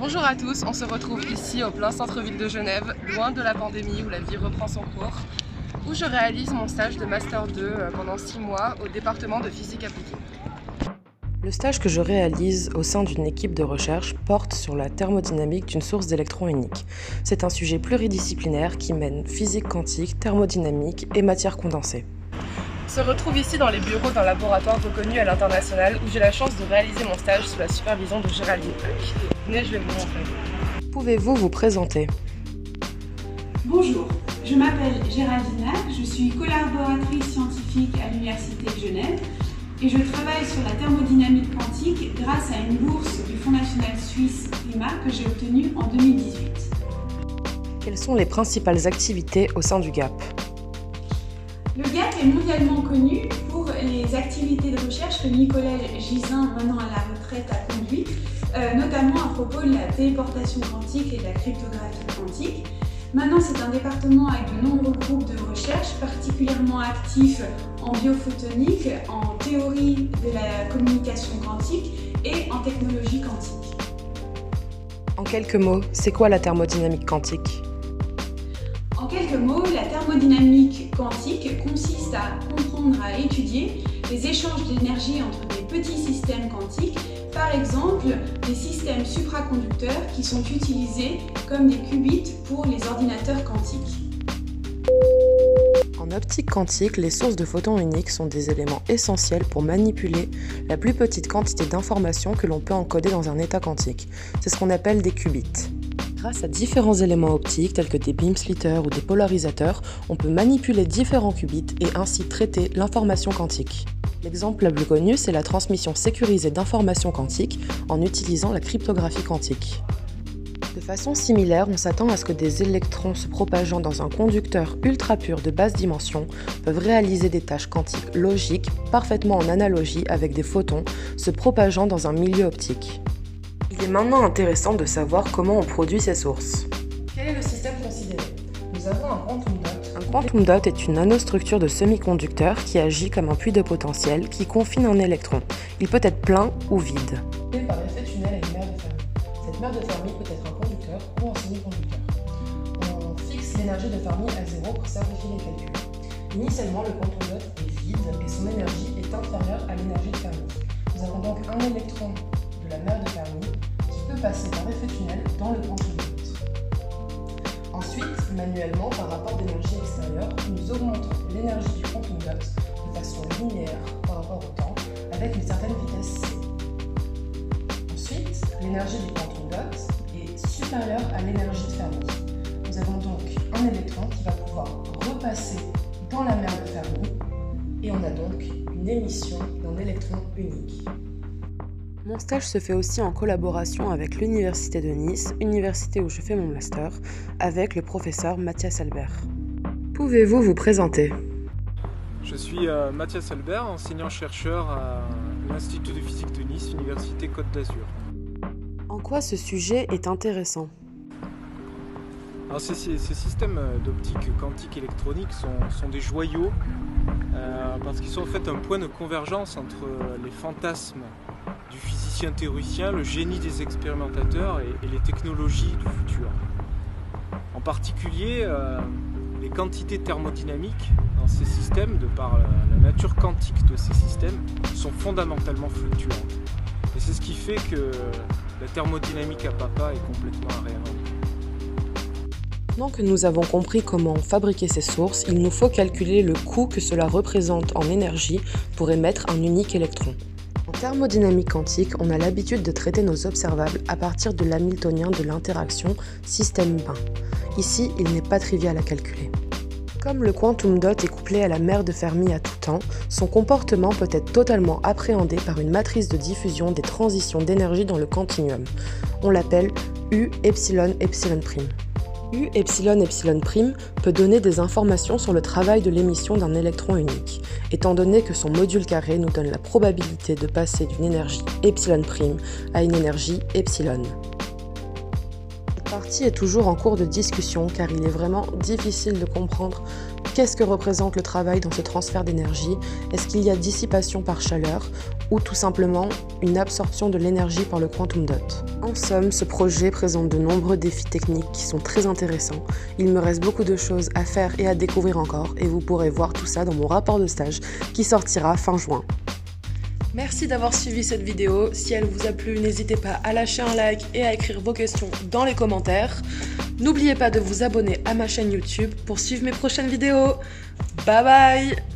Bonjour à tous, on se retrouve ici au plein centre-ville de Genève, loin de la pandémie où la vie reprend son cours, où je réalise mon stage de Master 2 pendant 6 mois au département de physique appliquée. Le stage que je réalise au sein d'une équipe de recherche porte sur la thermodynamique d'une source d'électrons unique. C'est un sujet pluridisciplinaire qui mène physique quantique, thermodynamique et matière condensée. On se retrouve ici dans les bureaux d'un laboratoire reconnu à l'international où j'ai la chance de réaliser mon stage sous la supervision de Géraldine Huck. Venez, je vais vous montrer. Pouvez-vous vous présenter? Bonjour, je m'appelle Géraldine Huck, je suis collaboratrice scientifique à l'Université de Genève et je travaille sur la thermodynamique quantique grâce à une bourse du Fonds national suisse PRIMA que j'ai obtenue en 2018. Quelles sont les principales activités au sein du GAP? Le GAP est mondialement connu pour les activités de recherche que Nicolas Gisin, maintenant à la retraite, a conduit, notamment à propos de la téléportation quantique et de la cryptographie quantique. Maintenant, c'est un département avec de nombreux groupes de recherche, particulièrement actifs en biophotonique, en théorie de la communication quantique et en technologie quantique. En quelques mots, c'est quoi la thermodynamique quantique? En quelques mots, la thermodynamique quantique consiste à comprendre, à étudier les échanges d'énergie entre des petits systèmes quantiques, par exemple des systèmes supraconducteurs qui sont utilisés comme des qubits pour les ordinateurs quantiques. En optique quantique, les sources de photons uniques sont des éléments essentiels pour manipuler la plus petite quantité d'informations que l'on peut encoder dans un état quantique. C'est ce qu'on appelle des qubits. Grâce à différents éléments optiques tels que des beam splitters ou des polarisateurs, on peut manipuler différents qubits et ainsi traiter l'information quantique. L'exemple le plus connu, c'est la transmission sécurisée d'informations quantiques en utilisant la cryptographie quantique. De façon similaire, on s'attend à ce que des électrons se propageant dans un conducteur ultra pur de basse dimension peuvent réaliser des tâches quantiques logiques parfaitement en analogie avec des photons se propageant dans un milieu optique. Il est maintenant intéressant de savoir comment on produit ces sources. Quel est le système considéré? Nous avons un quantum dot. Un quantum dot est une nanostructure de semi-conducteur qui agit comme un puits de potentiel qui confine un électron. Il peut être plein ou vide. Par effet tunnel à une mer de Fermi. Cette mer de Fermi peut être un conducteur ou un semi-conducteur. On fixe l'énergie de Fermi à 0 pour simplifier les calculs. Initialement, le quantum dot est vide et son énergie est inférieure à l'énergie de Fermi. Nous avons donc un électron de la mer de Fermi qui peut passer par effet tunnel dans le quantum dot. Ensuite, manuellement, par rapport d'énergie extérieure, nous augmentons l'énergie du quantum dot de façon linéaire par rapport au temps avec une certaine vitesse c. Ensuite, l'énergie du quantum dot est supérieure à l'énergie de Fermi. Nous avons donc un électron qui va pouvoir repasser dans la mer de Fermi et on a donc une émission d'un électron unique. Mon stage se fait aussi en collaboration avec l'Université de Nice, université où je fais mon master, avec le professeur Mathias Albert. Pouvez-vous vous présenter? Je suis Mathias Albert, enseignant-chercheur à l'Institut de physique de Nice, Université Côte d'Azur. En quoi ce sujet est intéressant? Alors ces systèmes d'optique quantique électronique sont des joyaux parce qu'ils sont en fait un point de convergence entre les fantasmes du physicien théoricien, le génie des expérimentateurs et les technologies du futur. En particulier, les quantités thermodynamiques dans ces systèmes, de par la nature quantique de ces systèmes, sont fondamentalement fluctuantes. Et c'est ce qui fait que la thermodynamique à papa est complètement à réinventer. Maintenant que nous avons compris comment fabriquer ces sources, il nous faut calculer le coût que cela représente en énergie pour émettre un unique électron. En thermodynamique quantique, on a l'habitude de traiter nos observables à partir de l'hamiltonien de l'interaction système-bain. Ici, il n'est pas trivial à calculer. Comme le quantum dot est couplé à la mer de Fermi à tout temps, son comportement peut être totalement appréhendé par une matrice de diffusion des transitions d'énergie dans le quantinuum. On l'appelle U epsilon epsilon prime. U epsilon epsilon prime peut donner des informations sur le travail de l'émission d'un électron unique, étant donné que son module carré nous donne la probabilité de passer d'une énergie epsilon prime à une énergie epsilon. Cette partie est toujours en cours de discussion car il est vraiment difficile de comprendre Alors qu'est-ce que représente le travail dans ce transfert d'énergie? Est-ce qu'il y a dissipation par chaleur ou tout simplement une absorption de l'énergie par le quantum dot? En somme, ce projet présente de nombreux défis techniques qui sont très intéressants. Il me reste beaucoup de choses à faire et à découvrir encore et vous pourrez voir tout ça dans mon rapport de stage qui sortira fin juin. Merci d'avoir suivi cette vidéo. Si elle vous a plu, n'hésitez pas à lâcher un like et à écrire vos questions dans les commentaires. N'oubliez pas de vous abonner à ma chaîne YouTube pour suivre mes prochaines vidéos. Bye bye!